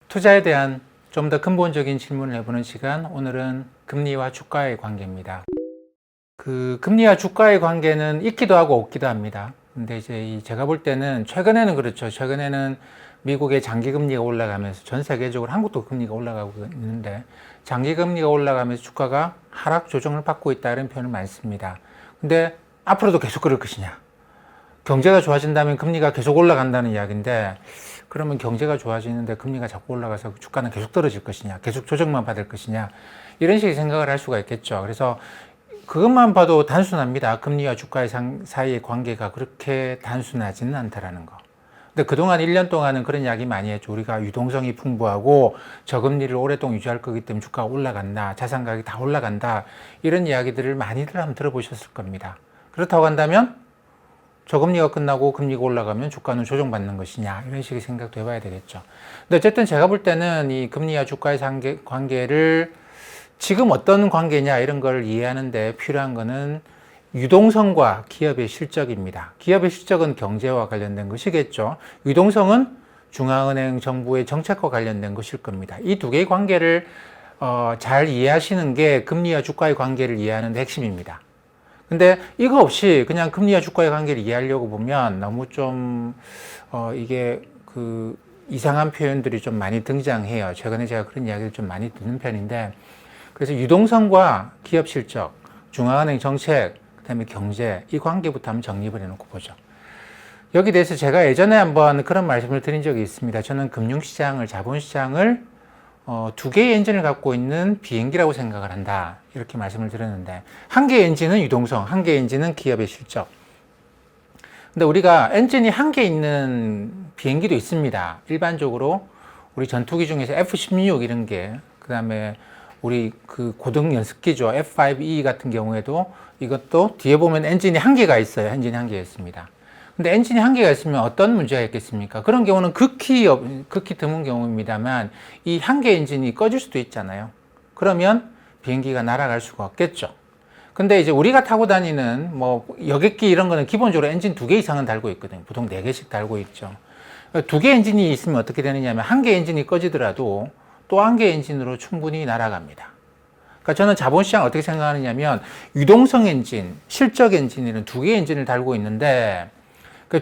투자에 대한 좀 더 근본적인 질문을 해보는 시간, 오늘은 금리와 주가의 관계입니다. 금리와 주가의 관계는 있기도 하고 없기도 합니다. 근데 이제 제가 볼 때는 최근에는 그렇죠. 최근에는 미국의 장기금리가 올라가면서 전 세계적으로 한국도 금리가 올라가고 있는데 장기금리가 올라가면서 주가가 하락 조정을 받고 있다 이런 표현을 많이 씁니다. 근데 앞으로도 계속 그럴 것이냐? 경제가 좋아진다면 금리가 계속 올라간다는 이야기인데 그러면 경제가 좋아지는데 금리가 자꾸 올라가서 주가는 계속 떨어질 것이냐, 계속 조정만 받을 것이냐, 이런 식의 생각을 할 수가 있겠죠. 그래서 그것만 봐도 단순합니다. 금리와 주가의 사이의 관계가 그렇게 단순하지는 않다라는 거. 근데 그동안 1년 동안은 그런 이야기 많이 했죠. 우리가 유동성이 풍부하고 저금리를 오랫동안 유지할 거기 때문에 주가가 올라간다, 자산 가격이 다 올라간다, 이런 이야기들을 많이들 한번 들어보셨을 겁니다. 그렇다고 한다면 저금리가 끝나고 금리가 올라가면 주가는 조정받는 것이냐, 이런 식의 생각도 해봐야 되겠죠. 근데 어쨌든 제가 볼 때는 이 금리와 주가의 관계를 지금 어떤 관계냐 이런 걸 이해하는데 필요한 거는 유동성과 기업의 실적입니다. 기업의 실적은 경제와 관련된 것이겠죠. 유동성은 중앙은행 정부의 정책과 관련된 것일 겁니다. 이 두 개의 관계를 잘 이해하시는 게 금리와 주가의 관계를 이해하는 데 핵심입니다. 근데 이거 없이 그냥 금리와 주가의 관계를 이해하려고 보면 너무 좀 이게 이상한 표현들이 좀 많이 등장해요. 최근에 제가 그런 이야기를 좀 많이 듣는 편인데, 그래서 유동성과 기업 실적, 중앙은행 정책, 그다음에 경제, 이 관계부터 한번 정립을 해놓고 보죠. 여기 대해서 제가 예전에 한번 그런 말씀을 드린 적이 있습니다. 저는 금융시장을, 자본시장을 두 개의 엔진을 갖고 있는 비행기라고 생각을 한다, 이렇게 말씀을 드렸는데, 한 개의 엔진은 유동성, 한 개의 엔진은 기업의 실적. 근데 우리가 엔진이 한 개 있는 비행기도 있습니다. 일반적으로 우리 전투기 중에서 F-16 이런 게, 그 다음에 우리 고등 연습기죠, F-5E 같은 경우에도 이것도 뒤에 보면 엔진이 한 개가 있어요. 엔진이 한 개가 있습니다. 근데 엔진이 한 개가 있으면 어떤 문제가 있겠습니까? 그런 경우는 극히 드문 경우입니다만 이 한 개 엔진이 꺼질 수도 있잖아요. 그러면 비행기가 날아갈 수가 없겠죠. 근데 이제 우리가 타고 다니는 여객기 이런 거는 기본적으로 엔진 2개 이상은 달고 있거든요. 보통 4개씩 달고 있죠. 2개 엔진이 있으면 어떻게 되느냐면 한 개 엔진이 꺼지더라도 또 한 개 엔진으로 충분히 날아갑니다. 그러니까 저는 자본시장 어떻게 생각하느냐면 유동성 엔진, 실적 엔진 이런 2개의 엔진을 달고 있는데,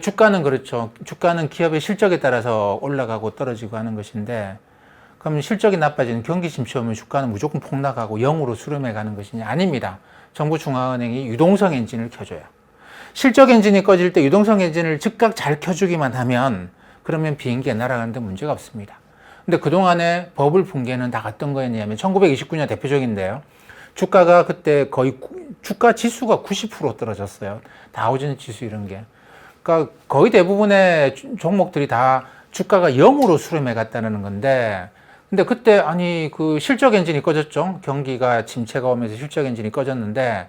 주가는 그렇죠. 주가는 기업의 실적에 따라서 올라가고 떨어지고 하는 것인데, 그러면 실적이 나빠지는 경기 침체 오면 주가는 무조건 폭락하고 0으로 수렴해 가는 것이냐? 아닙니다. 정부 중앙은행이 유동성 엔진을 켜줘요. 실적 엔진이 꺼질 때 유동성 엔진을 즉각 잘 켜주기만 하면 그러면 비행기가 날아가는데 문제가 없습니다. 근데 그동안에 버블 붕괴는 다 어떤 거였냐면 1929년 대표적인데요. 주가가 그때 거의 주가 지수가 90% 떨어졌어요. 다우존 지수 이런 게. 그러니까 거의 대부분의 종목들이 다 주가가 0으로 수렴해 갔다는 건데, 근데 그때 실적 엔진이 꺼졌죠. 경기가 침체가 오면서 실적 엔진이 꺼졌는데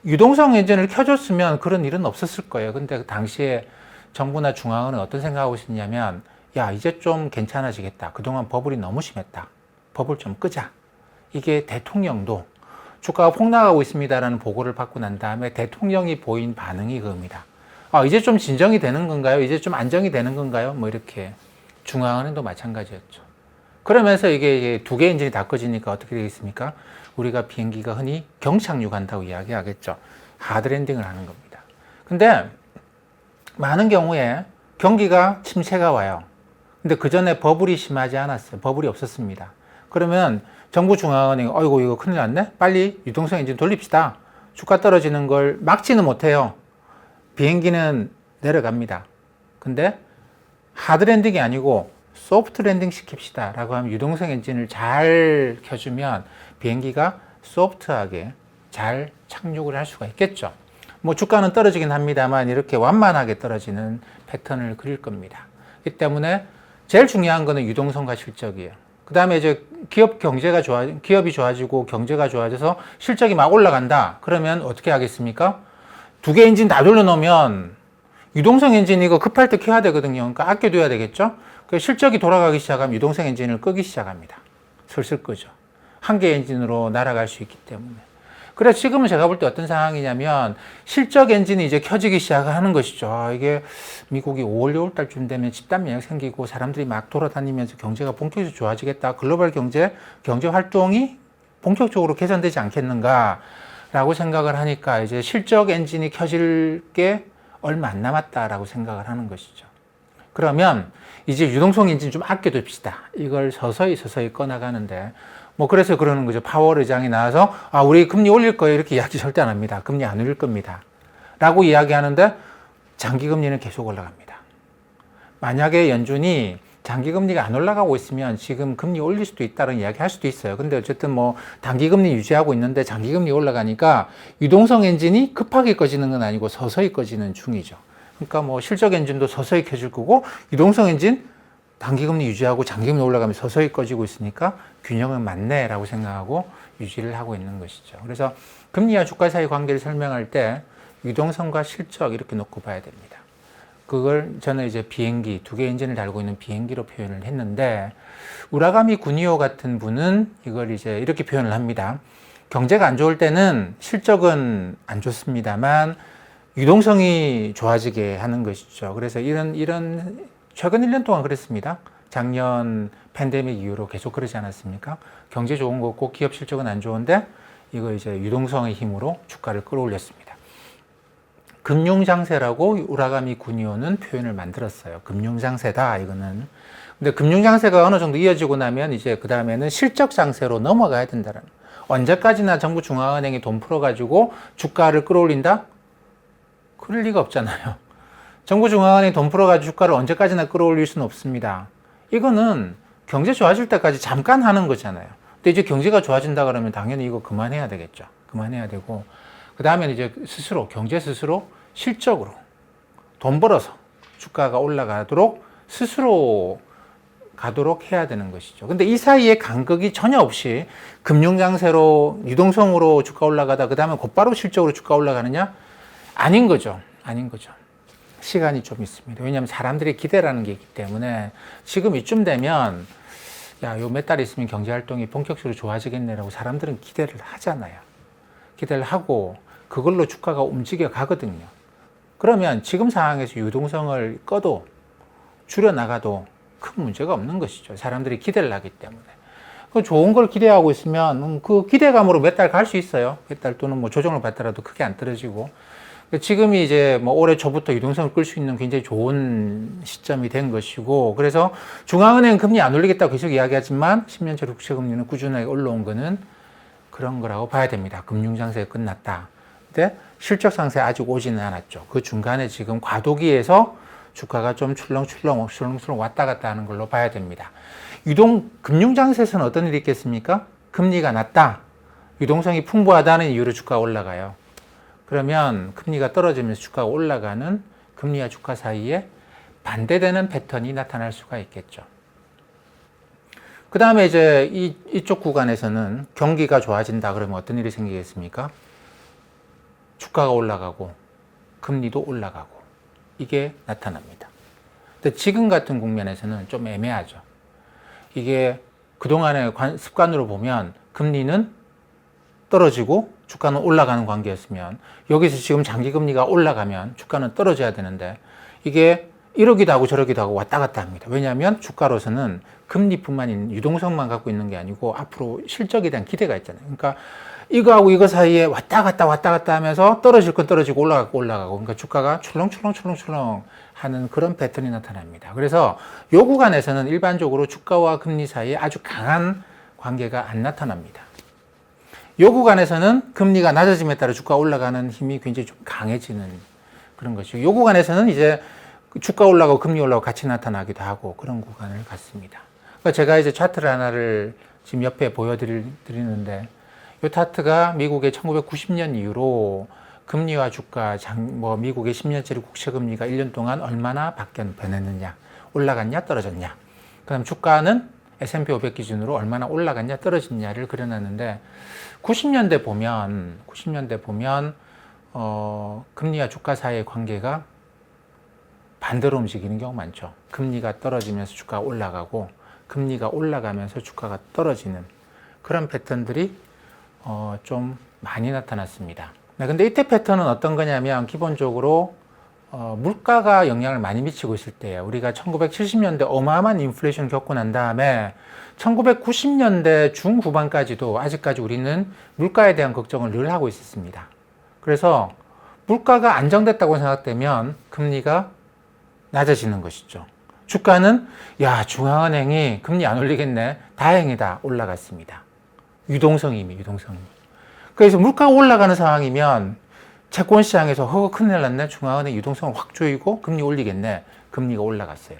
유동성 엔진을 켜줬으면 그런 일은 없었을 거예요. 근데 그 당시에 정부나 중앙은은 어떤 생각하고 있었냐면, 야, 이제 좀 괜찮아지겠다. 그동안 버블이 너무 심했다. 버블 좀 끄자. 이게 대통령도 주가가 폭락하고 있습니다라는 보고를 받고 난 다음에 대통령이 보인 반응이 그겁니다. 이제 좀 진정이 되는 건가요? 이제 좀 안정이 되는 건가요? 이렇게. 중앙은행도 마찬가지였죠. 그러면서 이게 2개 엔진이 다 꺼지니까 어떻게 되겠습니까? 우리가 비행기가 흔히 경착륙한다고 이야기하겠죠. 하드랜딩을 하는 겁니다. 근데 많은 경우에 경기가 침체가 와요. 근데 그 전에 버블이 심하지 않았어요. 버블이 없었습니다. 그러면 정부 중앙은행이 어이구 이거 큰일 났네? 빨리 유동성 엔진 돌립시다. 주가 떨어지는 걸 막지는 못해요. 비행기는 내려갑니다. 근데 하드랜딩이 아니고 소프트 랜딩 시킵시다 라고 하면 유동성 엔진을 잘 켜주면 비행기가 소프트하게 잘 착륙을 할 수가 있겠죠. 주가는 떨어지긴 합니다만 이렇게 완만하게 떨어지는 패턴을 그릴 겁니다. 이 때문에 제일 중요한 거는 유동성과 실적이에요. 그 다음에 이제 기업이 좋아지고 경제가 좋아져서 실적이 막 올라간다. 그러면 어떻게 하겠습니까? 2개 엔진 다 돌려놓으면 유동성 엔진 이거 급할 때 켜야 되거든요. 그러니까 아껴둬야 되겠죠? 실적이 돌아가기 시작하면 유동성 엔진을 끄기 시작합니다. 슬슬 끄죠. 한 개 엔진으로 날아갈 수 있기 때문에. 그래서 지금은 제가 볼 때 어떤 상황이냐면 실적 엔진이 이제 켜지기 시작하는 것이죠. 이게 미국이 5월, 6월 달쯤 되면 집단 면역 생기고 사람들이 막 돌아다니면서 경제가 본격적으로 좋아지겠다. 글로벌 경제 활동이 본격적으로 개선되지 않겠는가라고 생각을 하니까 이제 실적 엔진이 켜질 게 얼마 안 남았다라고 생각을 하는 것이죠. 그러면 이제 유동성 엔진 좀 아껴둡시다. 이걸 서서히 꺼나가는데 뭐 그래서 그러는 거죠. 파월 의장이 나와서 우리 금리 올릴 거예요 이렇게 이야기 절대 안 합니다. 금리 안 올릴 겁니다 라고 이야기하는데 장기금리는 계속 올라갑니다. 만약에 연준이 장기금리가 안 올라가고 있으면 지금 금리 올릴 수도 있다는 이야기 할 수도 있어요. 근데 어쨌든 뭐 단기금리 유지하고 있는데 장기금리 올라가니까 유동성 엔진이 급하게 꺼지는 건 아니고 서서히 꺼지는 중이죠. 그러니까 뭐 실적 엔진도 서서히 켜질 거고 유동성 엔진 단기금리 유지하고 장기금리 올라가면 서서히 꺼지고 있으니까 균형은 맞네라고 생각하고 유지를 하고 있는 것이죠. 그래서 금리와 주가 사이 관계를 설명할 때 유동성과 실적 이렇게 놓고 봐야 됩니다. 그걸 저는 이제 비행기, 두 개의 엔진을 달고 있는 비행기로 표현을 했는데 우라가미 구니오 같은 분은 이걸 이제 이렇게 표현을 합니다. 경제가 안 좋을 때는 실적은 안 좋습니다만 유동성이 좋아지게 하는 것이죠. 그래서 이런 최근 1년 동안 그랬습니다. 작년 팬데믹 이후로 계속 그러지 않았습니까? 경제 좋은 거 없고 기업 실적은 안 좋은데 이거 이제 유동성의 힘으로 주가를 끌어올렸습니다. 금융장세라고 우라가미 구니오는 표현을 만들었어요. 금융장세다 이거는. 근데 금융장세가 어느 정도 이어지고 나면 이제 그 다음에는 실적장세로 넘어가야 된다는. 언제까지나 정부 중앙은행이 돈 풀어가지고 주가를 끌어올린다? 그럴 리가 없잖아요. 정부 중앙은행이 돈 풀어가지고 주가를 언제까지나 끌어올릴 수는 없습니다. 이거는 경제 좋아질 때까지 잠깐 하는 거잖아요. 근데 이제 경제가 좋아진다 그러면 당연히 이거 그만해야 되겠죠. 그만해야 되고 그 다음에는 이제 스스로 경제 스스로 실적으로 돈 벌어서 주가가 올라가도록 스스로 가도록 해야 되는 것이죠. 근데 이 사이에 간극이 전혀 없이 금융장세로 유동성으로 주가 올라가다 그 다음에 곧바로 실적으로 주가 올라가느냐? 아닌 거죠. 아닌 거죠. 시간이 좀 있습니다. 왜냐하면 사람들이 기대라는 게 있기 때문에 지금 이쯤 되면 요 몇 달 있으면 경제활동이 본격적으로 좋아지겠네라고 사람들은 기대를 하잖아요. 기대를 하고 그걸로 주가가 움직여 가거든요. 그러면 지금 상황에서 유동성을 꺼도 줄여나가도 큰 문제가 없는 것이죠. 사람들이 기대를 하기 때문에. 그 좋은 걸 기대하고 있으면 그 기대감으로 몇 달 갈 수 있어요. 몇 달 또는 뭐 조정을 받더라도 크게 안 떨어지고. 지금이 이제 뭐 올해 초부터 유동성을 끌 수 있는 굉장히 좋은 시점이 된 것이고, 그래서 중앙은행 금리 안 올리겠다고 계속 이야기하지만 10년째 국채 금리는 꾸준하게 올라온 거는 그런 거라고 봐야 됩니다. 금융장세가 끝났다. 근데 실적 상세 아직 오지는 않았죠. 그 중간에 지금 과도기에서 주가가 좀 출렁출렁 왔다 갔다 하는 걸로 봐야 됩니다. 금융장세에서는 어떤 일이 있겠습니까? 금리가 낮다. 유동성이 풍부하다는 이유로 주가가 올라가요. 그러면 금리가 떨어지면서 주가가 올라가는 금리와 주가 사이에 반대되는 패턴이 나타날 수가 있겠죠. 그 다음에 이제 이쪽 구간에서는 경기가 좋아진다 그러면 어떤 일이 생기겠습니까? 주가가 올라가고 금리도 올라가고 이게 나타납니다. 근데 지금 같은 국면에서는 좀 애매하죠. 이게 그동안의 습관으로 보면 금리는 떨어지고 주가는 올라가는 관계였으면 여기서 지금 장기금리가 올라가면 주가는 떨어져야 되는데 이게 이러기도 하고 저러기도 하고 왔다 갔다 합니다. 왜냐하면 주가로서는 금리뿐만 아니라 유동성만 갖고 있는 게 아니고 앞으로 실적에 대한 기대가 있잖아요. 그러니까 이거하고 이거 사이에 왔다 갔다 하면서 떨어질 건 떨어지고 올라가고 그러니까 주가가 출렁출렁 하는 그런 패턴이 나타납니다. 그래서 이 구간에서는 일반적으로 주가와 금리 사이에 아주 강한 관계가 안 나타납니다. 이 구간에서는 금리가 낮아짐에 따라 주가가 올라가는 힘이 굉장히 좀 강해지는 그런 것이고, 이 구간에서는 이제 주가 올라가고 금리 올라가고 같이 나타나기도 하고 그런 구간을 갖습니다. 그러니까 제가 이제 차트를 하나를 지금 옆에 보여드리는데, 이 차트가 미국의 1990년 이후로 금리와 주가, 미국의 10년짜리 국채금리가 1년 동안 얼마나 변했느냐, 올라갔냐, 떨어졌냐. 그 다음 주가는 S&P 500 기준으로 얼마나 올라갔냐, 떨어졌냐를 그려놨는데, 90년대 보면, 금리와 주가 사이의 관계가 반대로 움직이는 경우가 많죠. 금리가 떨어지면서 주가가 올라가고, 금리가 올라가면서 주가가 떨어지는 그런 패턴들이 좀 많이 나타났습니다. 네, 근데 이때 패턴은 어떤 거냐면 기본적으로 물가가 영향을 많이 미치고 있을 때예요. 우리가 1970년대 어마어마한 인플레이션을 겪고 난 다음에 1990년대 중후반까지도 아직까지 우리는 물가에 대한 걱정을 늘 하고 있었습니다. 그래서 물가가 안정됐다고 생각되면 금리가 낮아지는 것이죠. 주가는 중앙은행이 금리 안 올리겠네. 다행이다. 올라갔습니다. 유동성이. 그래서 물가가 올라가는 상황이면 채권 시장에서 큰일 났네. 중앙은행 유동성을 확 조이고 금리 올리겠네. 금리가 올라갔어요.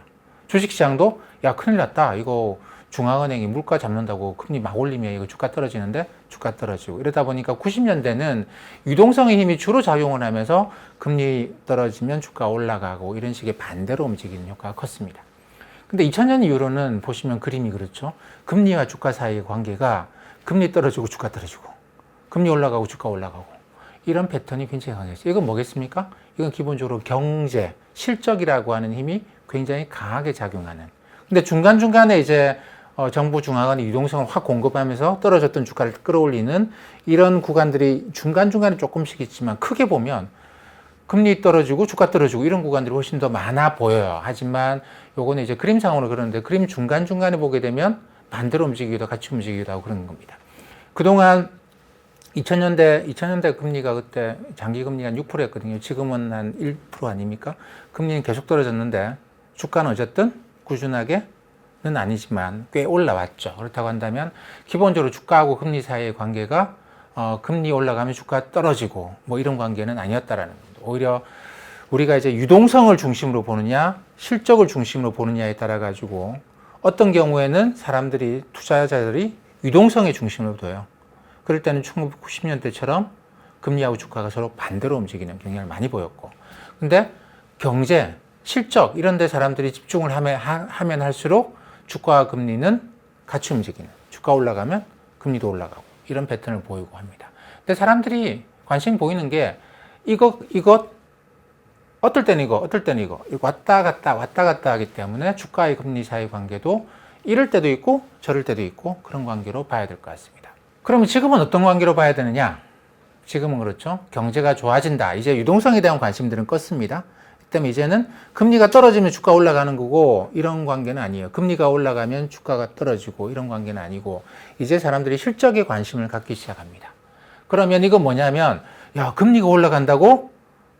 주식 시장도 큰일 났다. 이거 중앙은행이 물가 잡는다고 금리 막 올리면 이거 주가 떨어지는데 주가 떨어지고 이러다 보니까 90년대는 유동성의 힘이 주로 작용을 하면서 금리 떨어지면 주가 올라가고 이런 식의 반대로 움직이는 효과가 컸습니다. 근데 2000년 이후로는 보시면 그림이 그렇죠. 금리와 주가 사이의 관계가 금리 떨어지고 주가 떨어지고 금리 올라가고 주가 올라가고 이런 패턴이 굉장히 강했어요. 이건 뭐겠습니까? 이건 기본적으로 경제, 실적이라고 하는 힘이 굉장히 강하게 작용하는. 근데 중간중간에 이제 정부 중앙은이 유동성을 확 공급하면서 떨어졌던 주가를 끌어올리는 이런 구간들이 중간중간에 조금씩 있지만 크게 보면 금리 떨어지고 주가 떨어지고 이런 구간들이 훨씬 더 많아 보여요. 하지만 요거는 이제 그림상으로 그러는데 그림 중간중간에 보게 되면 반대로 움직이기도 같이 움직이기도 하고 그런 겁니다. 그동안 2000년대 금리가 그때 장기 금리가 한 6%였거든요. 지금은 한 1% 아닙니까? 금리는 계속 떨어졌는데 주가는 어쨌든 꾸준하게는 아니지만 꽤 올라왔죠. 그렇다고 한다면 기본적으로 주가하고 금리 사이의 관계가 금리 올라가면 주가 떨어지고 뭐 이런 관계는 아니었다라는 겁니다. 오히려 우리가 이제 유동성을 중심으로 보느냐, 실적을 중심으로 보느냐에 따라 가지고 어떤 경우에는 사람들이 투자자들이 유동성의 중심으로 둬요. 그럴 때는 1990년대처럼 금리하고 주가가 서로 반대로 움직이는 경향을 많이 보였고, 근데 경제, 실적 이런 데 사람들이 집중을 하면 할수록 주가와 금리는 같이 움직이는, 주가 올라가면 금리도 올라가고 이런 패턴을 보이고 합니다. 근데 사람들이 관심 보이는 게 이것 어떨 때는 이거 왔다 갔다 하기 때문에 주가의 금리 사이 관계도 이럴 때도 있고 저럴 때도 있고 그런 관계로 봐야 될 것 같습니다. 그러면 지금은 어떤 관계로 봐야 되느냐? 지금은 그렇죠. 경제가 좋아진다. 이제 유동성에 대한 관심들은 껐습니다. 그다음에 이제는 금리가 떨어지면 주가 올라가는 거고 이런 관계는 아니에요. 금리가 올라가면 주가가 떨어지고 이런 관계는 아니고 이제 사람들이 실적에 관심을 갖기 시작합니다. 그러면 이건 뭐냐면 금리가 올라간다고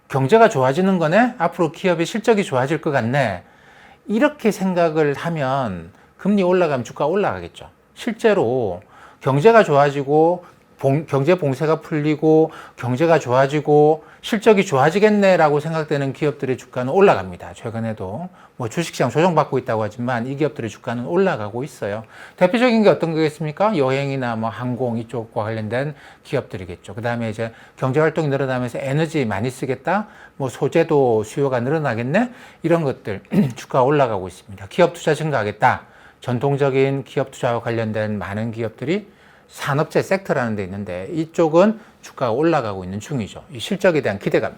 경제가 좋아지는 거네? 앞으로 기업의 실적이 좋아질 것 같네? 이렇게 생각을 하면 금리 올라가면 주가 올라가겠죠. 실제로 경제가 좋아지고 경제 봉쇄가 풀리고 경제가 좋아지고 실적이 좋아지겠네라고 생각되는 기업들의 주가는 올라갑니다. 최근에도 뭐 주식시장 조정받고 있다고 하지만 이 기업들의 주가는 올라가고 있어요. 대표적인 게 어떤 거겠습니까? 여행이나 뭐 항공 이쪽과 관련된 기업들이겠죠. 그 다음에 이제 경제활동이 늘어나면서 에너지 많이 쓰겠다, 뭐 소재도 수요가 늘어나겠네, 이런 것들 주가가 올라가고 있습니다. 기업 투자 증가하겠다. 전통적인 기업 투자와 관련된 많은 기업들이 산업재 섹터라는 데 있는데 이쪽은 주가가 올라가고 있는 중이죠. 이 실적에 대한 기대감.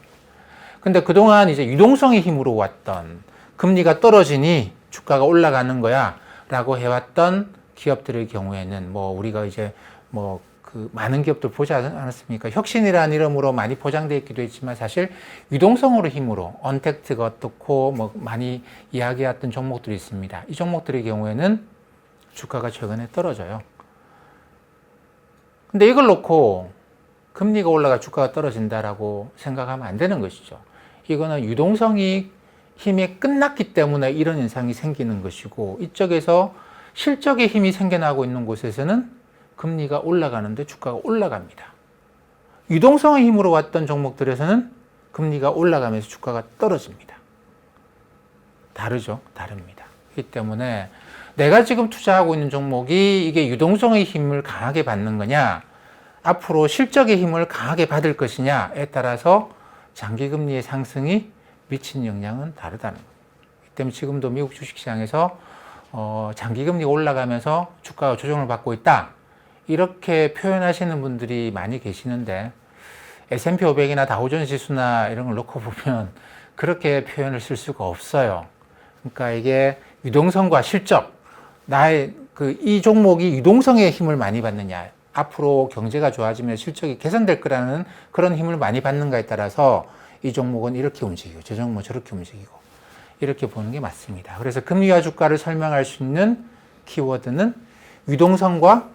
근데 그동안 이제 유동성의 힘으로 왔던 금리가 떨어지니 주가가 올라가는 거야 라고 해왔던 기업들의 경우에는 뭐 우리가 이제 뭐 그 많은 기업들 보지 않았습니까? 혁신이라는 이름으로 많이 포장되어 있기도 했지만 사실 유동성으로 힘으로 언택트가 어떻고 뭐 많이 이야기했던 종목들이 있습니다. 이 종목들의 경우에는 주가가 최근에 떨어져요. 근데 이걸 놓고 금리가 올라가 주가가 떨어진다라고 생각하면 안 되는 것이죠. 이거는 유동성이 힘이 끝났기 때문에 이런 현상이 생기는 것이고 이쪽에서 실적의 힘이 생겨나고 있는 곳에서는 금리가 올라가는데 주가가 올라갑니다. 유동성의 힘으로 왔던 종목들에서는 금리가 올라가면서 주가가 떨어집니다. 다르죠? 다릅니다. 그렇기 때문에 내가 지금 투자하고 있는 종목이 이게 유동성의 힘을 강하게 받는 거냐, 앞으로 실적의 힘을 강하게 받을 것이냐에 따라서 장기금리의 상승이 미치는 영향은 다르다는 겁니다. 그렇기 때문에 지금도 미국 주식시장에서 장기금리가 올라가면서 주가가 조정을 받고 있다, 이렇게 표현하시는 분들이 많이 계시는데 S&P 500이나 다우존스 지수나 이런 걸 놓고 보면 그렇게 표현을 쓸 수가 없어요. 그러니까 이게 유동성과 실적, 이 종목이 유동성의 힘을 많이 받느냐, 앞으로 경제가 좋아지면 실적이 개선될 거라는 그런 힘을 많이 받는가에 따라서 이 종목은 이렇게 움직이고 저 종목은 저렇게 움직이고 이렇게 보는 게 맞습니다. 그래서 금리와 주가를 설명할 수 있는 키워드는 유동성과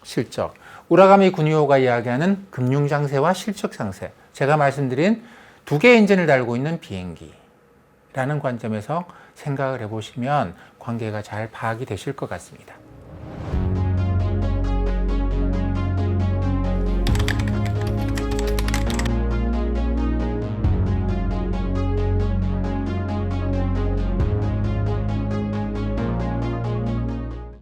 실적. 우라가미 군이오가 이야기하는 금융장세와 실적장세. 제가 말씀드린 두 개의 엔진을 달고 있는 비행기라는 관점에서 생각을 해보시면 관계가 잘 파악이 되실 것 같습니다.